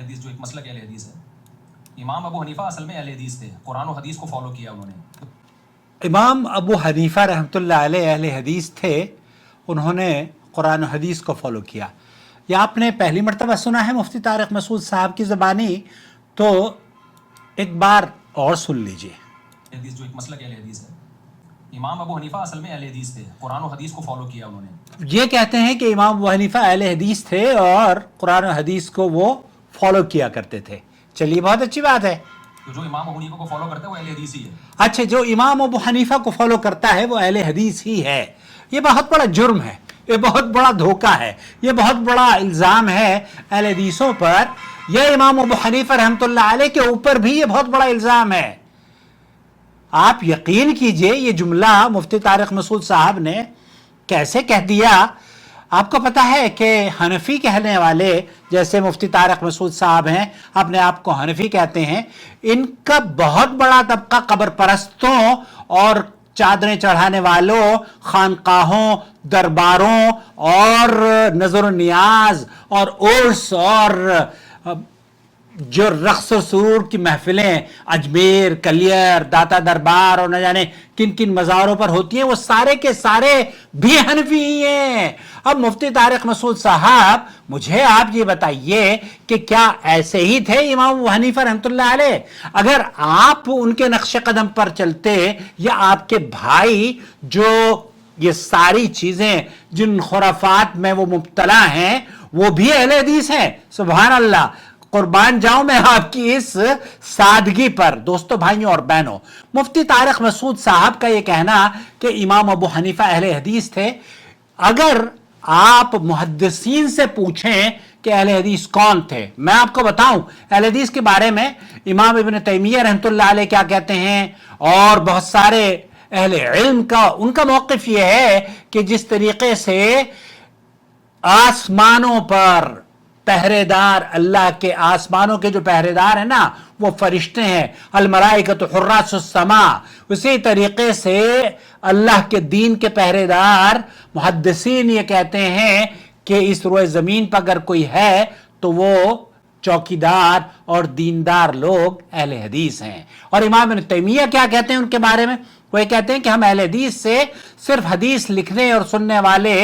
حدیث جو ایک مسلک اہل حدیث ہے، امام ابو حنیفہ اصل میں اہل حدیث تھے، قرآن و حدیث کو فالو کیا انہوں نے۔ امام ابو حنیفہ رحمۃ اللہ علیہ اہل حدیث تھے، انہوں نے قرآن و حدیث کو فالو کیا۔ یہ آپ نے پہلی مرتبہ سنا ہے مفتی طارق مسعود صاحب کی زبانی، تو ایک بار اور سن لیجئے۔ حدیث جو ایک مسلک اہل حدیث ہے، امام ابو حنیفہ اصل میں اہل حدیث تھے، قرآن و حدیث کو فالو کیا انہوں نے۔ یہ کہتے ہیں کہ امام ابو حنیفہ اہل حدیث تھے اور قرآن و حدیث کو وہ فالو کیا کرتے تھے۔ چلیے بہت اچھی بات ہے۔ تو جو امام ابو حنیفہ کو فالو کرتا ہے وہ اہل حدیث ہی ہے۔ اچھا، جو امام ابو حنیفہ کو فالو کرتا ہے وہ اہل حدیث ہی ہے۔ یہ بہت بڑا جرم ہے، یہ بہت بڑا دھوکہ ہے، یہ بہت بڑا الزام ہے اہل حدیثوں پر۔ یہ امام ابو حنیفہ رحمۃ اللہ علیہ کے اوپر بھی یہ بہت بڑا الزام ہے۔ آپ یقین کیجئے یہ جملہ مفتی طارق مسعود صاحب نے کیسے کہہ دیا۔ آپ کو پتا ہے کہ حنفی کہنے والے جیسے مفتی طارق مسعود صاحب ہیں، اپنے آپ کو حنفی کہتے ہیں، ان کا بہت بڑا طبقہ قبر پرستوں اور چادریں چڑھانے والوں، خانقاہوں، درباروں اور نظر و نیاز اور عرس اور جو رقص و سرور کی محفلیں اجمیر، کلیر، داتا دربار اور نہ جانے کن کن مزاروں پر ہوتی ہیں، وہ سارے کے سارے بھی حنفی ہی ہیں۔ اب مفتی طارق مسعود صاحب، مجھے آپ یہ بتائیے کہ کیا ایسے ہی تھے امام ابو حنیفہ رحمۃ اللہ علیہ؟ اگر آپ ان کے نقش قدم پر چلتے، یا آپ کے بھائی جو یہ ساری چیزیں جن خرافات میں وہ مبتلا ہیں وہ بھی اہل حدیث ہیں، سبحان اللہ، قربان جاؤں میں آپ کی اس سادگی پر۔ دوستو، بھائیوں اور بہنوں، مفتی طارق مسعود صاحب کا یہ کہنا کہ امام ابو حنیفہ اہل حدیث تھے، اگر آپ محدثین سے پوچھیں کہ اہل حدیث کون تھے، میں آپ کو بتاؤں اہل حدیث کے بارے میں امام ابن تیمیہ رحمۃ اللہ علیہ کیا کہتے ہیں، اور بہت سارے اہل علم کا ان کا موقف یہ ہے کہ جس طریقے سے آسمانوں پر پہرے دار، اللہ کے آسمانوں کے جو پہرے دار ہیں نا وہ فرشتے ہیں، الملائکۃ حراس السماء، اسی طریقے سے اللہ کے دین کے پہرے دار محدثین یہ کہتے ہیں کہ اس روئے زمین پر اگر کوئی ہے تو وہ چوکیدار اور دیندار لوگ اہل حدیث ہیں۔ اور امام ابن تیمیہ کیا کہتے ہیں ان کے بارے میں؟ وہ یہ کہتے ہیں کہ ہم اہل حدیث سے صرف حدیث لکھنے اور سننے والے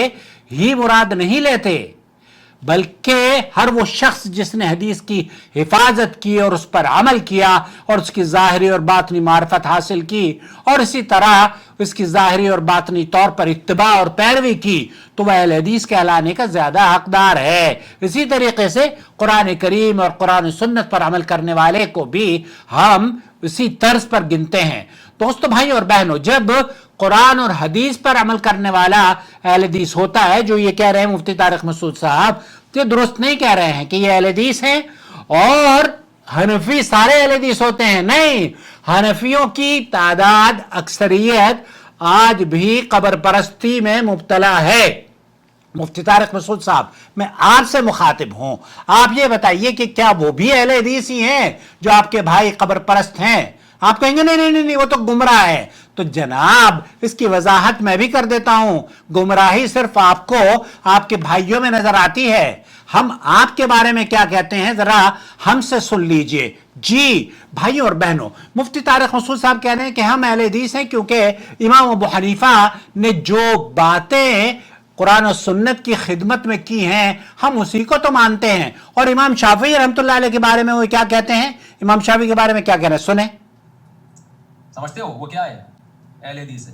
ہی مراد نہیں لیتے، بلکہ ہر وہ شخص جس نے حدیث کی حفاظت کی اور اس پر عمل کیا اور اس کی ظاہری اور باطنی معرفت حاصل کی، اور اسی طرح اس کی ظاہری اور باطنی طور پر اتباع اور پیروی کی، تو وہ اہل حدیث کہلانے کا زیادہ حقدار ہے۔ اسی طریقے سے قرآن کریم اور قرآن سنت پر عمل کرنے والے کو بھی ہم اسی طرز پر گنتے ہیں۔ دوستو، بھائی اور بہنوں، جب قرآن اور حدیث پر عمل کرنے والا اہل حدیث ہوتا ہے، جو یہ کہہ رہے ہیں مفتی طارق مسعود صاحب، یہ درست نہیں کہہ رہے ہیں کہ یہ اہل حدیث ہیں اور حنفی سارے اہل حدیث ہوتے ہیں، نہیں، حنفیوں کی تعداد اکثریت آج بھی قبر پرستی میں مبتلا ہے۔ مفتی طارق مسعود صاحب، میں آپ سے مخاطب ہوں، آپ یہ بتائیے کہ کیا وہ بھی اہل حدیث ہی ہیں جو آپ کے بھائی قبر پرست ہیں؟ آپ کہیں گے نہیں وہ تو گمراہ ہے۔ تو جناب، اس کی وضاحت میں بھی کر دیتا ہوں، گمراہی صرف آپ کو آپ کے بھائیوں میں نظر آتی ہے، ہم آپ کے بارے میں کیا کہتے ہیں ذرا ہم سے سن لیجئے۔ جی بھائیوں اور بہنوں، مفتی طارق مسعود صاحب کہہ رہے ہیں کہ ہم اہل حدیث ہیں کیونکہ امام ابو حنیفہ نے جو باتیں قرآن و سنت کی خدمت میں کی ہیں ہم اسی کو تو مانتے ہیں۔ اور امام شافعی رحمۃ اللہ علیہ کے بارے میں وہ کیا کہتے ہیں؟ امام شافعی کے بارے میں کیا کہہ رہے ہیں، سنیں۔ سمجھتے ہو وہ کیا ہے؟ اہل حدیث ہے۔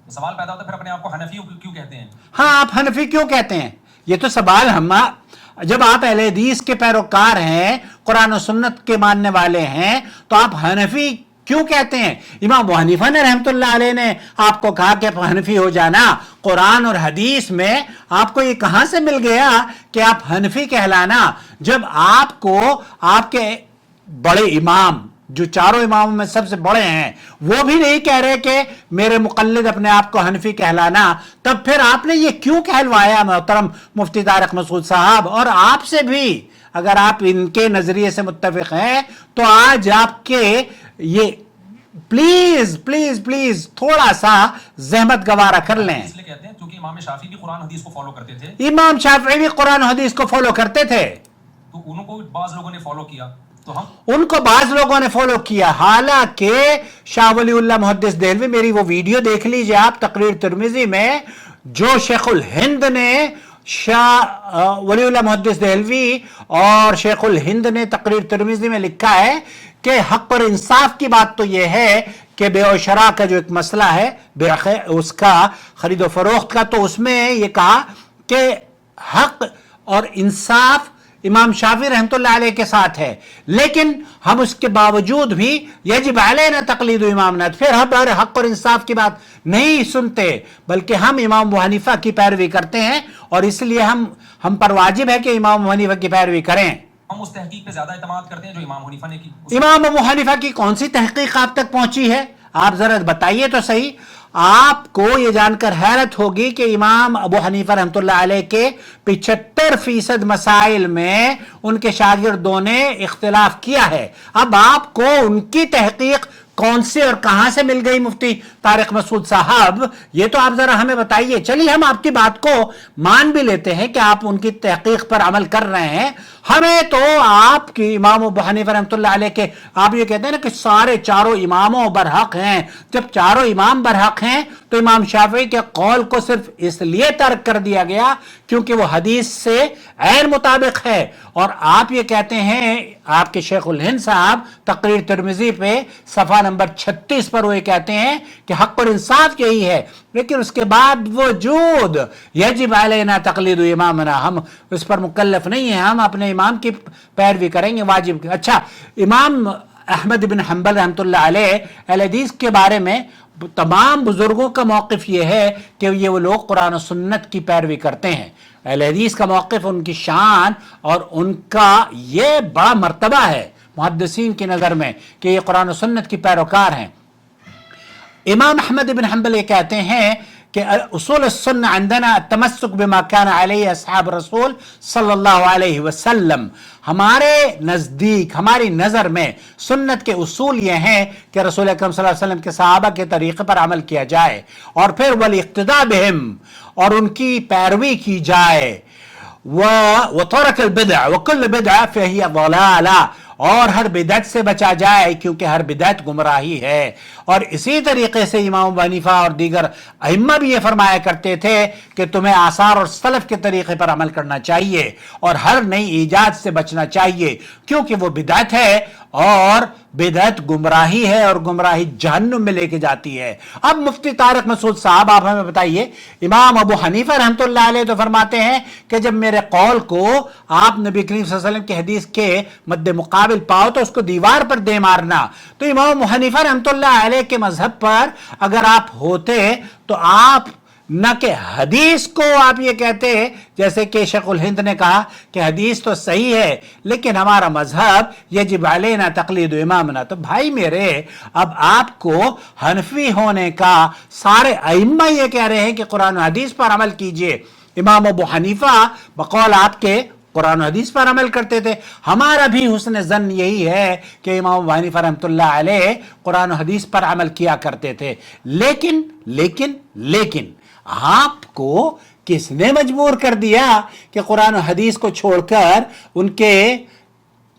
تو سوال پیدا ہوتا ہے پھر اپنے آپ کو حنفی کیوں کہتے ہیں؟ ہاں، آپ حنفی کیوں کہتے ہیں؟ یہ تو سوال جب آپ اہل حدیث کے پیروکار ہیں، قرآن و سنت کے ماننے والے ہیں، تو آپ حنفی کیوں کہتے ہیں؟ امام ابو حنیفہ نے رحمت اللہ علیہ نے آپ کو کہا کہ آپ حنفی ہو جانا، قرآن اور حدیث میں آپ کو یہ کہاں سے مل گیا کہ آپ حنفی کہلانا، جب آپ کو آپ کے بڑے امام جو چاروں اماموں میں سب سے بڑے ہیں وہ بھی نہیں کہہ رہے کہ میرے مقلد اپنے آپ کو حنفی کہلانا، تب پھر آپ نے یہ کیوں کہلوایا محترم مفتی طارق مسعود صاحب؟ اور آپ سے بھی اگر آپ ان کے نظریے سے متفق ہیں تو آج آپ کے یہ پلیز پلیز پلیز تھوڑا سا زحمت گوارا کر لیں۔ اس لیے کہتے ہیں کیونکہ امام شافعی بھی قرآن حدیث کو فالو کرتے تھے۔ امام شافعی بھی قرآن حدیث کو فالو کرتے تھے۔ तो उनको बाज लोगों ने फॉलो किया, तो हम उनको बाज लोगों ने फॉलो किया। हालांकि शाह वलीउल्लाह मुहद्दिस देहलवी, मेरी वो वीडियो देख लीजिए आप तकरीर तिरमिजी में, जो शेखुल हिंद ने शाह वलीउल्लाह मुहद्दिस देहलवी और शेखुल हिंद ने तकरीर तिरमिजी में लिखा है कि हक और इंसाफ की बात तो यह है कि बे और शरा का जो एक मसला है बे उसका खरीदो फरोख्त का, तो उसमें यह कहा कि हक और इंसाफ इमाम शाफी रहमतुल्लाह अलैह के साथ है, लेकिन हम उसके बावजूद भी यजिब अलैना तकलीद इमामना, फिर हम हक और इंसाफ की बात नहीं सुनते, बल्कि हम इमाम अबू हनीफा की पैरवी करते हैं, और इसलिए हम पर वाजिब है कि इमाम अबू हनीफा की पैरवी करें। हम उस तहकीक पे ज्यादा इत्मीनाद करते हैं जो इमाम हनीफा ने की। इमाम अबू हनीफा की कौन सी तहकीक आप तक पहुंची है? आप जरा बताइए तो सही। आपको यह जानकर हैरत होगी कि इमाम अबू हनीफा रहमतुल्लाह अलैह के 75% मसाइल में उनके शागिर्दों ने इख्तिलाफ किया है। अब आपको उनकी तहकीक कौन से और कहां से मिल गई मुफ्ती तारिक मसूद साहब, ये तो आप जरा हमें बताइए। चलिए हम आपकी बात को मान भी लेते हैं कि आप उनकी तहकीक पर अमल कर रहे हैं, हमें तो आपकी इमाम अबू हनीफा रहमतुल्लाह अलैह के, आप ये कहते हैं ना कि सारे चारों इमामों बरहक हैं, जब चारों इमाम बरहक हैं तो इमाम शाफी के कौल को सिर्फ इसलिए तर्क कर दिया गया क्योंकि वो हदीस से ऐन मुताबिक है। और आप ये कहते हैं, आपके शेखुल हिंद साहब तकरीर तिरमिजी पे सफा नंबर 36 पर वो ये कहते हैं कि हक और इंसाफ यही है, लेकिन उसके बाद वजूद यजिब अलैना तकलीद इमामना, हम उस पर मुकल्लफ नहीं है, हम अपने इमाम की पैरवी करेंगे वाजिब। अच्छा, इमाम अहमद बिन हंबल रहमतुल्लाह अलैह अहले हदीस के बारे में तमाम बुजुर्गों का मौक़िफ़ ये है कि ये वो लोग कुरान और सुन्नत की पैरवी करते हैं। अहले हदीस का मौक़िफ़, उनकी शान और उनका ये बड़ा मर्तबा है मुहद्दिसीन की नज़र में कि ये कुरान और सुन्नत की पैरोकार हैं। इमाम अहमद बिन हंबल ये कहते हैं कि उसूल सुन्ना अंदना तमस्सुक बिमा कान अलैहि अस्हाब रसूल सल्लल्लाहु अलैहि वसल्लम, हमारे नज़दीक, हमारी नज़र में सुन्नत के उसूल ये हैं कि रसूल अकरम सल्लल्लाहु अलैहि वसल्लम के सहाबा के तरीक़े पर अमल किया जाए, और फिर वल इक्तिदा बिहिम, और उनकी पैरवी की जाए, व तरक अल बिदअ व कुल्ल बिदअ फहिय ज़लाला, और हर बिदअत से बचा जाए क्योंकि हर बिदअत गुमराही है। और इसी तरीके से इमाम अबू हनीफा और दीगर अइम्मा भी ये फरमाया करते थे कि तुम्हें आसार और सलफ के तरीके पर अमल करना चाहिए और हर नई ईजाद से बचना चाहिए, क्योंकि वो बिदअत है और बिदअत गुमराही है और गुमराही जहन्नुम में लेके जाती है। अब मुफ्ती तारिक मसूद साहब, आप हमें बताइए, इमाम अबू हनीफा रहमतुल्लाह अलैह तो फरमाते हैं कि जब मेरे कौल को आप नबी करीम सल्लल्लाहु अलैहि वसल्लम की हदीस के मद्दे मुकाबिल पाओ तो उसको दीवार पर दे मारना। तो इमाम अबू हनीफा रहमतुल्लाह अलैह के मजहब पर अगर आप होते तो आप न कि हदीस को आप ये कहते, जैसे कि शेखुल हिंद ने कहा कि हदीस तो सही है लेकिन हमारा मजहब यजिब अलैना तकलीद इमामना। तो भाई मेरे, अब आपको हनफी होने का सारे अइम्मा ये कह रहे हैं कि कुरान और हदीस पर अमल कीजिए। इमाम अबू हनीफा बकौल आपके कुरान हदीस पर अमल करते थे। हमारा भी हुस्न ज़न्न यही है कि इमाम अबू हनीफा रहमतुल्लाह अलैह कुरान हदीस पर अमल किया करते थे। लेकिन लेकिन लेकिन आपको किसने मजबूर कर दिया कि कुरान और हदीस को छोड़कर उनके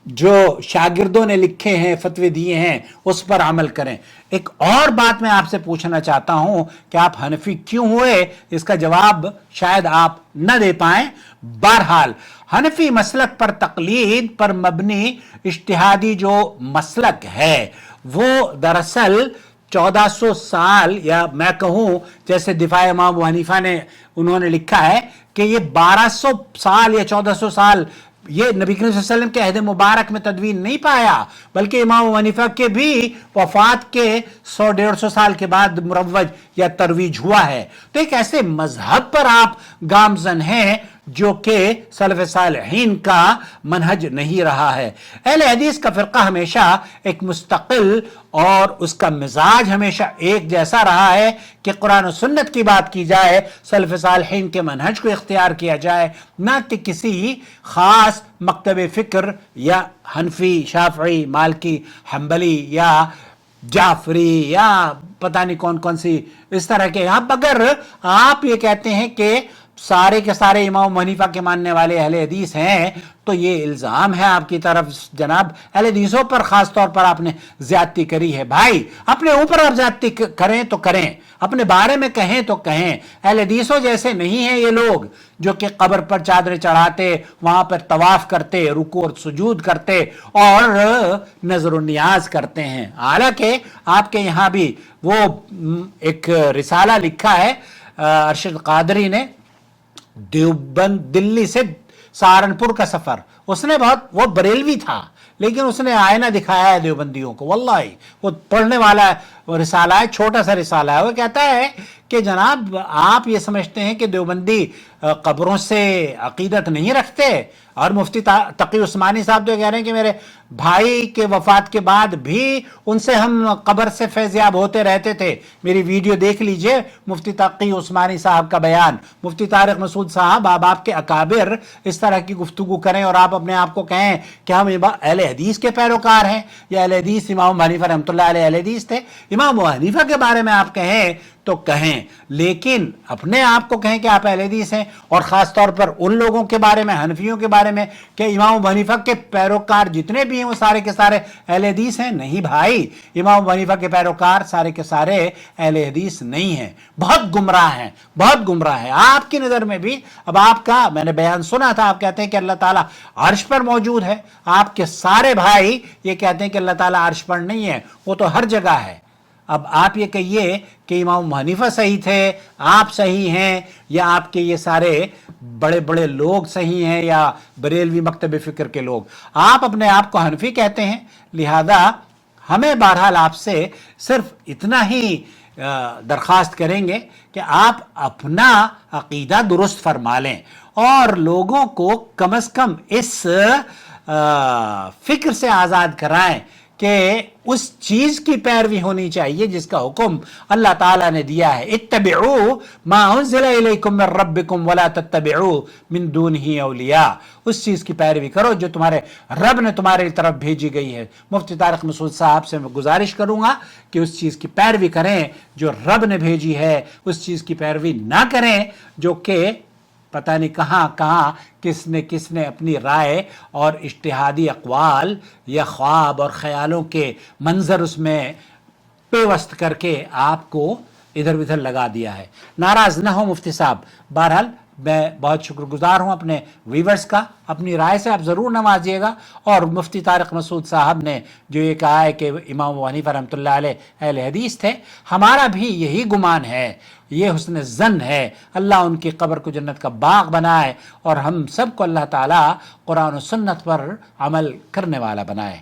जो शागिर्दों ने लिखे हैं, फतवे दिए हैं, उस पर अमल करें? एक और बात मैं आपसे पूछना चाहता हूं कि आप हनफी क्यों हुए, इसका जवाब शायद आप न दे पाएं। बहरहाल, हनफी मसलक पर तकलीद पर मबनी इज्तिहादी जो मसलक है वो दरअसल 1400 साल, या मैं कहूं जैसे दिफा इमाम अबू हनीफा ने उन्होंने लिखा है कि ये 1200 साल या 1400 साल ये नबी करीम सल्लल्लाहु अलैहि वसल्लम के अहद मुबारक में तदवीन नहीं पाया, बल्कि इमाम अबू हनीफा के भी वफात के 100-150 साल के बाद मुरव्वज या तरवीज हुआ है। तो एक ऐसे मजहब पर आप गामजन हैं जो कि सलफ सालिहीन का मनहज नहीं रहा है। अहले हदीस का फ़िरका हमेशा एक मुस्तकिल और उसका मिजाज हमेशा एक जैसा रहा है कि कुरान और सुन्नत की बात की जाए, सलफ सालिहीन के मनहज को इख्तियार किया जाए, ना कि किसी ख़ास मकतब फ़िक्र या हनफी, शाफ़ी, मालिकी, हम्बली या जाफरी या पता नहीं कौन कौन सी इस तरह के। आप अगर आप ये कहते हैं कि सारे के सारे इमाम हनीफा के मानने वाले अहले हदीस हैं, तो ये इल्ज़ाम है आपकी तरफ जनाब अहले हदीसों पर, ख़ास तौर पर आपने ज़्यादती करी है। भाई अपने ऊपर आप ज़्यादती करें तो करें, अपने बारे में कहें तो कहें। अहले हदीसों जैसे नहीं हैं ये लोग जो कि कब्र पर चादरें चढ़ाते, वहाँ पर तवाफ़ करते, रुकू और सुजूद करते और नज़र नियाज करते हैं। हालांकि आपके यहाँ भी वो एक रिसाला लिखा है अरशद कादरी ने, देवबंद दिल्ली से सहारनपुर का सफर, उसने बहुत, वो बरेलवी था लेकिन उसने आईना दिखाया है देवबंदियों को, वल्लाही वो पढ़ने वाला वो रिसाला है, छोटा सा रिसाला है। वो कहता है कि जनाब आप ये समझते हैं कि देवबंदी कब्रों से अकीदत नहीं रखते, और मुफ्ती तकी उस्मानी साहब तो कह रहे हैं कि मेरे भाई के वफात के बाद भी उनसे हम कब्र से फैज़याब होते रहते थे। मेरी वीडियो देख लीजिए, मुफ्ती तकी उस्मानी साहब का बयान। मुफ्ती तारिक मसूद साहब, आप आपके अकाबिर इस तरह की गुफ्तगू करें और आप अपने आप को कहें कि हम अहले हदीस के पैरोकार हैं, या अहले हदीस इमाम हनीफा रहमतुल्लाह अलैह अहले हदीस थे। इमाम हनीफा के बारे में आप कहें तो कहें, लेकिन अपने आप को कहें कि आप अहले हदीस हैं, और ख़ास तौर पर उन लोगों के बारे में, हनफियों के बारे में कि इमाम हनीफा के पैरोकार जितने भी हैं वो सारे के सारे अहले हदीस हैं। नहीं भाई, इमाम हनीफा के पैरोकार सारे के सारे अहले हदीस नहीं हैं, बहुत गुमराह हैं, बहुत गुमराह हैं आपकी नज़र में भी। अब आपका मैंने बयान सुना था, आप कहते हैं कि अल्लाह ताला अर्श पर मौजूद है, आपके सारे भाई ये कहते हैं कि अल्लाह ताला अर्श पर नहीं है, वो तो हर जगह है। अब आप ये कहिए कि इमाम हनीफा सही थे, आप सही हैं, या आपके ये सारे बड़े बड़े लोग सही हैं, या बरेलवी मकतब फ़िक्र के लोग। आप अपने आप को हनफी कहते हैं, लिहाजा हमें बहरहाल आपसे सिर्फ इतना ही दरख्वास्त करेंगे कि आप अपना अकीदा दुरुस्त फरमा लें और लोगों को कम से कम इस फिक्र से आज़ाद कराएं कि उस चीज की पैरवी होनी चाहिए जिसका हुक्म अल्लाह ताला ने दिया है। इत्तबिउ मा उन्ज़िला इलैकुम मिन रब्बिकुम वला तत्तबिउ मिन दूनिही औलिया। उस चीज की पैरवी करो जो तुम्हारे रब ने तुम्हारे तरफ भेजी गई है। मुफ्ती तारिक मसूद साहब से मैं गुजारिश करूंगा कि उस चीज की पैरवी करें जो रब ने भेजी है, उस चीज की पैरवी ना करें जो कि पता नहीं कहाँ कहाँ किसने किसने अपनी राय और इज्तिहादी अक़वाल या ख्वाब और ख़यालों के मंजर उसमें पेवस्त करके आपको इधर उधर लगा दिया है। नाराज़ ना हो मुफ्ती साहब, बहरहाल मैं बहुत शुक्रगुजार हूँ अपने वीवर्स का, अपनी राय से आप ज़रूर नवाजिएगा। और मुफ्ती तारिक मसूद साहब ने जो ये कहा है कि इमाम हनीफा रहमतुल्लाह अलैह अहले हदीस थे, हमारा भी यही गुमान है, ये हुस्न ज़न है। अल्लाह उनकी कब्र को जन्नत का बाग बनाए और हम सब को अल्लाह ताला कुरान और सुन्नत पर अमल करने वाला बनाए।